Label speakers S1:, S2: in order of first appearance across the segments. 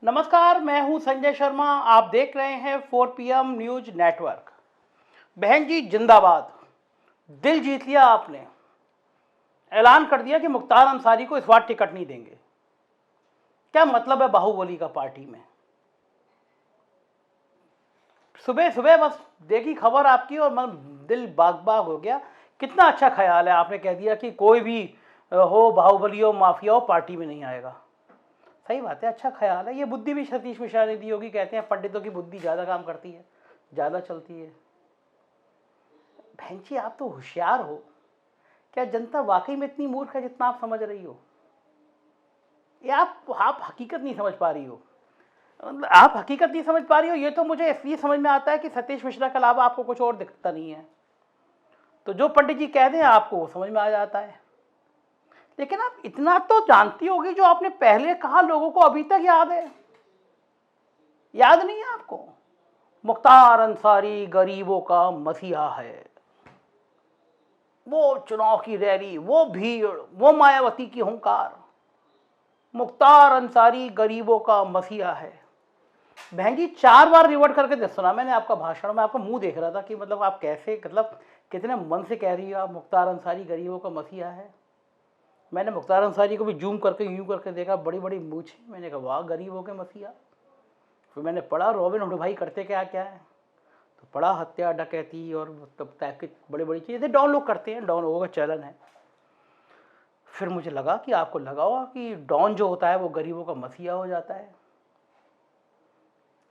S1: नमस्कार, मैं हूं संजय शर्मा। आप देख रहे हैं 4 PM न्यूज नेटवर्क। बहन जी जिंदाबाद। दिल जीत लिया आपने। ऐलान कर दिया कि मुख्तार अंसारी को इस बार टिकट नहीं देंगे। क्या मतलब है बाहुबली का पार्टी में? सुबह सुबह बस देखी खबर आपकी और मन दिल बाग बाग हो गया। कितना अच्छा ख्याल है, आपने कह दिया कि कोई भी हो, बाहुबली हो, माफिया हो, पार्टी में नहीं आएगा। सही बात है, अच्छा ख्याल है। ये बुद्धि भी सतीश मिश्रा ने दी होगी। कहते हैं पंडितों की बुद्धि ज़्यादा काम करती है, ज़्यादा चलती है। बहन जी आप तो होशियार हो। क्या जनता वाकई में इतनी मूर्ख है जितना आप समझ रही हो? या आप हकीकत नहीं समझ पा रही हो? आप हकीकत नहीं समझ पा रही हो, ये तो मुझे इसलिए समझ में आता है कि सतीश मिश्रा के अलावा आपको कुछ और दिखता नहीं है। तो जो पंडित जी कह दें आपको वो समझ में आ जाता है। लेकिन आप इतना तो जानती होगी, जो आपने पहले कहा लोगों को अभी तक याद है? याद नहीं है आपको? मुख्तार अंसारी गरीबों का मसीहा है। वो चुनाव की रैली, वो भीड़, वो मायावती की हुंकार। मुख्तार अंसारी गरीबों का मसीहा है। बहन जी 4 बार रिवर्ट करके सुना मैंने आपका भाषण में। आपका मुंह देख रहा था कि मतलब आप कैसे, मतलब कितने मन से कह रही हो आप मुख्तार अंसारी गरीबों का मसीहा है। मैंने मुख्तार अंसारी को भी जूम करके यूं करके देखा, बड़ी बड़ी मूछें। मैंने कहा वाह, गरीबों के मसीहा। फिर मैंने पढ़ा रॉबिन हुड भाई करते क्या क्या है, तो पढ़ा हत्या डकैती और मतलब टैक्टिक, बड़ी बड़ी चीज़ें डॉन लोग करते हैं, डॉन लोगों का चलन है। फिर मुझे लगा कि आपको लगा होगा कि डॉन जो होता है वो गरीबों का मसीहा हो जाता है।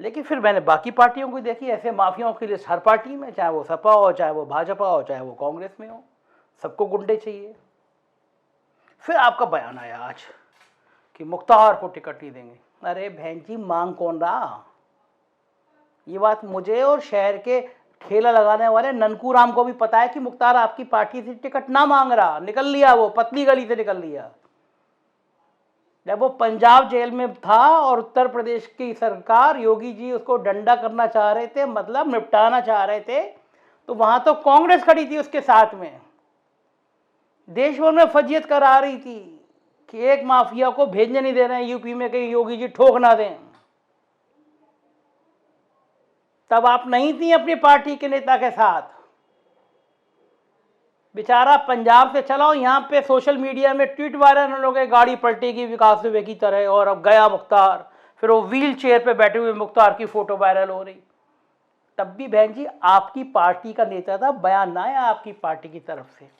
S1: लेकिन फिर मैंने बाकी पार्टियों को देखी, ऐसे माफियाओं की लिस्ट हर पार्टी में, चाहे वो सपा हो, चाहे वो भाजपा हो, चाहे वो कांग्रेस में हो, सबको गुंडे चाहिए। फिर आपका बयान आया आज कि मुख्तार को टिकट नहीं देंगे। अरे बहन जी मांग कौन रहा? ये बात मुझे और शहर के ठेला लगाने वाले ननकू राम को भी पता है कि मुख्तार आपकी पार्टी से टिकट ना मांग रहा। निकल लिया, वो पतली गली से निकल लिया। जब वो पंजाब जेल में था और उत्तर प्रदेश की सरकार, योगी जी उसको डंडा करना चाह रहे थे, मतलब निपटाना चाह रहे थे, तो वहां तो कांग्रेस खड़ी थी उसके साथ में। देश भर में फजीयत करा रही थी कि एक माफिया को भेजने नहीं दे रहे हैं यूपी में, कहीं योगी जी ठोक ना दें। तब आप नहीं थी अपनी पार्टी के नेता के साथ। बेचारा पंजाब से चलाओ, यहाँ पे सोशल मीडिया में ट्वीट वायरल हो गए, गाड़ी पलटेगी विकास दुबे की तरह, और अब गया मुख्तार। फिर वो व्हील चेयर पे बैठे हुए मुख्तार की फोटो वायरल हो रही। तब भी बहन जी आपकी पार्टी का नेता था, बयान ना आया आपकी पार्टी की तरफ से।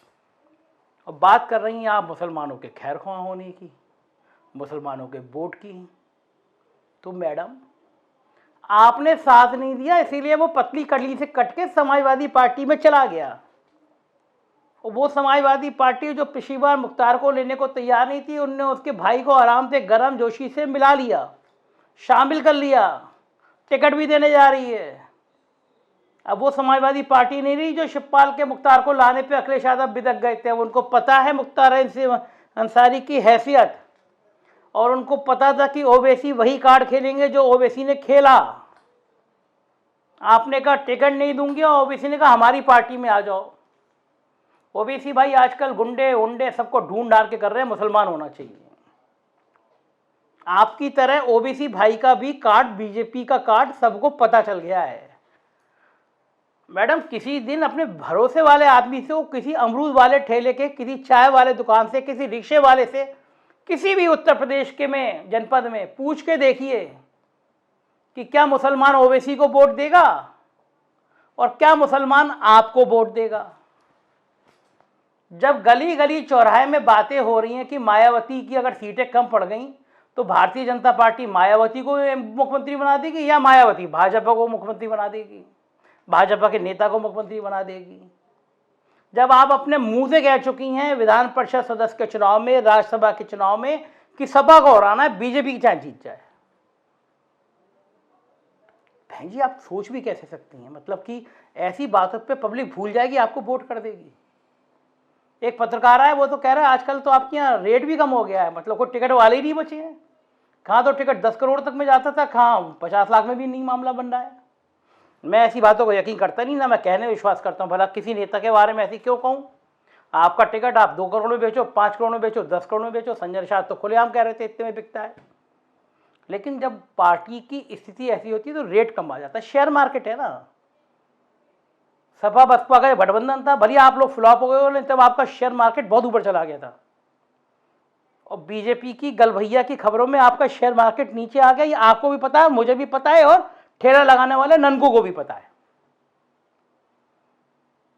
S1: और बात कर रही हैं आप मुसलमानों के खैरख्वाह होने की, मुसलमानों के वोट की। तो मैडम आपने साथ नहीं दिया, इसीलिए वो पतली कड़ली से कट के समाजवादी पार्टी में चला गया। और वो समाजवादी पार्टी जो पिछली बार मुख्तार को लेने को तैयार नहीं थी, उनने उसके भाई को आराम से गर्म जोशी से मिला लिया, शामिल कर लिया, टिकट भी देने जा रही है। अब वो समाजवादी पार्टी नहीं रही जो शिवपाल के मुख्तार को लाने पे अखिलेश यादव बिदक गए थे। उनको पता है मुख्तार अंसारी की हैसियत, और उनको पता था कि ओवैसी वही कार्ड खेलेंगे जो ओवैसी ने खेला। आपने कहा टिकट नहीं दूंगी, और ओवैसी ने कहा हमारी पार्टी में आ जाओ। ओबीसी भाई आजकल गुंडे उंडे सबको ढूंढ डाल के कर रहे हैं, मुसलमान होना चाहिए। आपकी तरह ओबीसी भाई का भी कार्ड, बीजेपी का कार्ड सबको पता चल गया है। मैडम किसी दिन अपने भरोसे वाले आदमी से, वो किसी अमरूद वाले ठेले के, किसी चाय वाले दुकान से, किसी रिक्शे वाले से, किसी भी उत्तर प्रदेश के में जनपद में पूछ के देखिए कि क्या मुसलमान ओबीसी को वोट देगा और क्या मुसलमान आपको वोट देगा। जब गली गली चौराहे में बातें हो रही हैं कि मायावती की अगर सीटें कम पड़ गई तो भारतीय जनता पार्टी मायावती को मुख्यमंत्री बना देगी, या मायावती भाजपा को मुख्यमंत्री बना देगी, भाजपा के नेता को मुख्यमंत्री बना देगी। जब आप अपने मुंह से कह चुकी हैं विधान परिषद सदस्य के चुनाव में, राज्यसभा के चुनाव में, कि सपा को हराना है, बीजेपी चाहे जीत जाए। बहन जी आप सोच भी कैसे सकती हैं, मतलब कि ऐसी बातों पे पब्लिक भूल जाएगी, आपको वोट कर देगी। एक पत्रकार है, वो तो कह रहा है आजकल तो आपके यहाँ रेट भी कम हो गया है, मतलब कोई टिकट वाले ही नहीं बचे हैं। कहाँ तो टिकट 10 करोड़ तक में जाता था, कहाँ 50 लाख में भी नहीं मामला बन रहा है। मैं ऐसी बातों को यकीन करता नहीं, ना मैं कहने विश्वास करता हूँ। भला किसी नेता के बारे में ऐसी क्यों कहूँ? आपका टिकट आप 2 करोड़ में बेचो, 5 करोड़ में बेचो, 10 करोड़ में बेचो। संजय शाह तो खुलेआम कह रहे थे इतने में बिकता है। लेकिन जब पार्टी की स्थिति ऐसी होती है तो रेट कम आ जाता है। शेयर मार्केट है ना, सपा बसपा का गठबंधन था, भले आप लोग फ्लॉप हो गए हो, तब आपका शेयर मार्केट बहुत ऊपर चला गया था। और बीजेपी की गलभैया की खबरों में आपका शेयर मार्केट नीचे आ गया, ये आपको भी पता है, मुझे भी पता है, और ठेला लगाने वाले ननकों को भी पता है।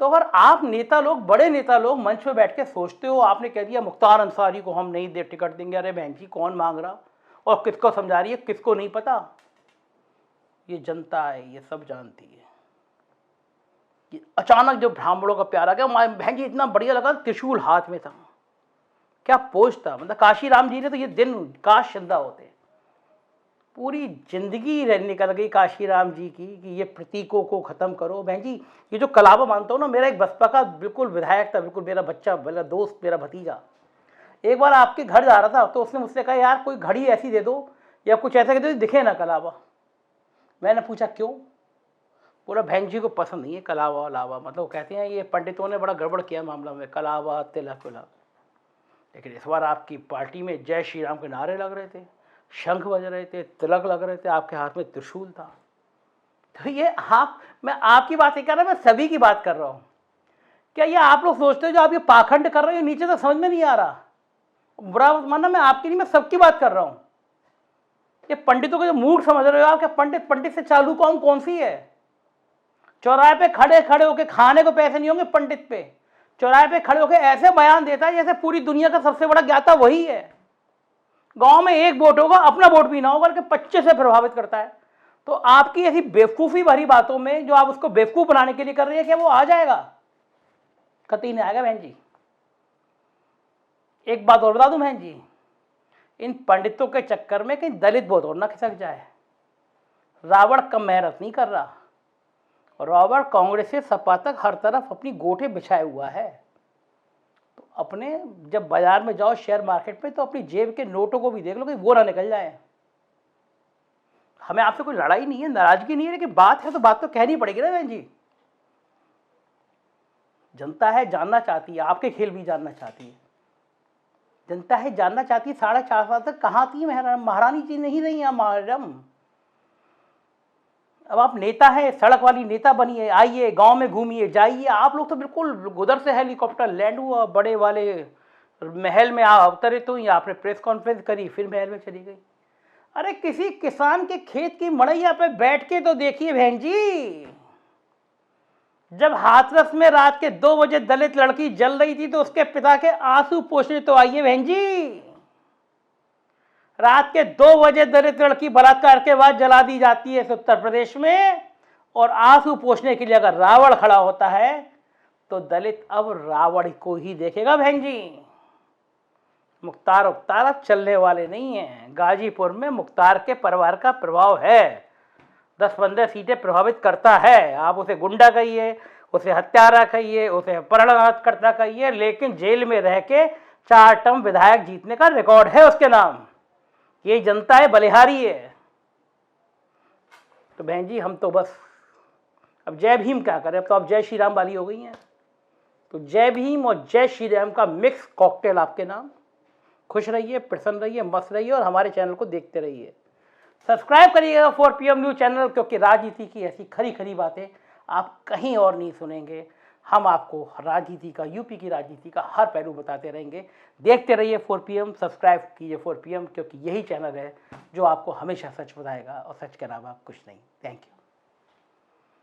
S1: तो अगर आप नेता लोग, बड़े नेता लोग मंच पे बैठ के सोचते हो, आपने कह दिया मुख्तार अंसारी को हम नहीं दे टिकट देंगे, अरे बहन जी कौन मांग रहा और किसको समझा रही है, किसको नहीं पता, ये जनता है, ये सब जानती है। ये अचानक जब ब्राह्मणों का प्यार आ गया, बहन जी इतना बढ़िया लगा, त्रिशूल हाथ में था, क्या पोज था, मतलब काशी राम जी ने तो ये दिन काश जिंदा होते। पूरी जिंदगी निकल गई काशी राम जी की कि ये प्रतीकों को खत्म करो। बहन जी ये जो कलावा मानता हूँ ना, मेरा एक बसपा का बिल्कुल विधायक था, बिल्कुल मेरा बच्चा, मेरा दोस्त, मेरा भतीजा, एक बार आपके घर जा रहा था तो उसने मुझसे कहा यार कोई घड़ी ऐसी दे दो या कुछ ऐसा दे दो दिखे ना कलावा। मैंने पूछा क्यों? पूरा बहन जी को पसंद नहीं है कलावा वलावा, मतलब कहते हैं ये पंडितों ने बड़ा गड़बड़ किया मामला में, कलावा तिलक विलक। लेकिन इस बार आपकी पार्टी में जय श्री राम के नारे लग रहे थे, शंख बज रहे थे, तिलक लग रहे थे, आपके हाथ में त्रिशूल था। तो ये मैं आपकी बात नहीं कर रहा, मैं सभी की बात कर रहा हूँ। क्या ये आप लोग सोचते हो जो आप ये पाखंड कर रहे हो, नीचे तो समझ में नहीं आ रहा, बुरा मानना, मैं आपकी नहीं, मैं सबकी बात कर रहा हूँ। ये पंडितों को जो मूड समझ रहे हो आप, क्या पंडित से चालू कौन कौन सी है? चौराहे पे खड़े खड़े होके, खाने को पैसे नहीं होंगे पंडित पे, चौराहे पे खड़े होके ऐसे बयान देता है जैसे पूरी दुनिया का सबसे बड़ा ज्ञाता वही है। गांव में एक वोट होगा, अपना वोट भी ना होगा, कि 25 से प्रभावित करता है। तो आपकी ऐसी बेवकूफ़ी भरी बातों में जो आप उसको बेवकूफ़ बनाने के लिए कर रही है, क्या वो आ जाएगा? कतई नहीं आएगा बहन जी। एक बात और बता दूं बहन जी, इन पंडितों के चक्कर में कहीं दलित वोट और ना खिसक जाए। रावण कम मेहनत नहीं कर रहा, रावण कांग्रेस से सपा तक हर तरफ अपनी गोटे बिछाए हुआ है। तो अपने जब बाजार में जाओ शेयर मार्केट में, तो अपनी जेब के नोटों को भी देख लो कि वो ना निकल जाए। हमें आपसे कोई लड़ाई नहीं है, नाराजगी नहीं है, लेकिन बात है तो बात तो कहनी पड़ेगी ना बहन जी। जनता है, जानना चाहती है, आपके खेल भी जानना चाहती है। जनता है, जानना चाहती है 4.5 साल तक कहाँ थी महारानी जी, नहीं रही मैडम। अब आप नेता हैं, सड़क वाली नेता बनिए, आइए गांव में घूमिए, जाइए। आप लोग तो बिल्कुल उधर से हेलीकॉप्टर लैंड हुआ, बड़े वाले महल में आप अवतरे, तो या आपने प्रेस कॉन्फ्रेंस करी, फिर महल में चली गई। अरे किसी किसान के खेत की मड़ैया पे बैठ के तो देखिए बहन जी, जब हाथरस में रात के 2 बजे दलित लड़की जल रही थी तो उसके पिता के आंसू पोंछने तो आइए बहन जी। रात के 2 बजे दलित लड़की बलात्कार के बाद जला दी जाती है उत्तर प्रदेश में, और आंसू पोंछने के लिए अगर रावण खड़ा होता है तो दलित अब रावण को ही देखेगा बहन जी। मुख्तार उख्तार अब चलने वाले नहीं हैं। गाजीपुर में मुख्तार के परिवार का प्रभाव है, 10-15 सीटें प्रभावित करता है। आप उसे गुंडा कहिए, उसे हत्यारा कहिए, उसे अपहरणकर्ता कहिए, लेकिन जेल में रह के 4 टर्म विधायक जीतने का रिकॉर्ड है उसके नाम। ये जनता है, बलिहारी है। तो बहन जी हम तो बस अब जय भीम क्या करें, अब तो आप जय श्री राम वाली हो गई हैं। तो जय भीम और जय श्री राम का मिक्स कॉकटेल आपके नाम। खुश रहिए, प्रसन्न रहिए, मस्त रहिए, और हमारे चैनल को देखते रहिए। सब्सक्राइब करिएगा 4 PM न्यूज़ चैनल, क्योंकि राजनीति की ऐसी खरी खरी बातें आप कहीं और नहीं सुनेंगे। हम आपको राजनीति का, यूपी की राजनीति का हर पहलू बताते रहेंगे। देखते रहिए 4 PM, सब्सक्राइब कीजिए 4 PM, क्योंकि यही चैनल है जो आपको हमेशा सच बताएगा, और सच के अलावा कुछ नहीं। Thank you.